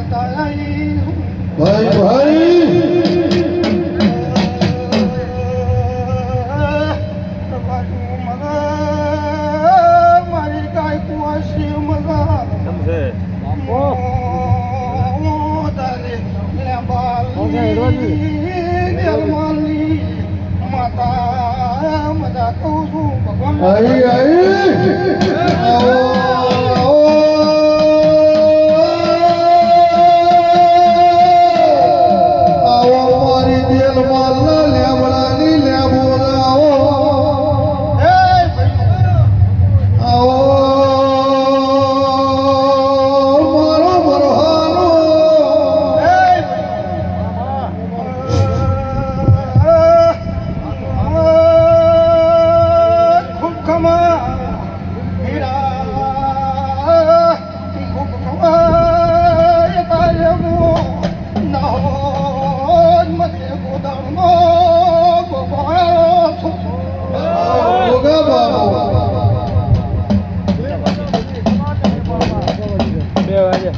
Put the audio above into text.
ભાઈ ભાઈ મારી કાંઈ કુવાસી મજા સમજે માતા મજા કહું છું ભગવાન આઈ આવો મારી દિલ મારના લેબડાની લેબો આવો આવો મારો બરહાનો ખૂબ ખમા હીરા ખૂબ ખમા તારે મો ના હો મને ગોદામનો ગોપાયો ગોગા બાબો બે વાગે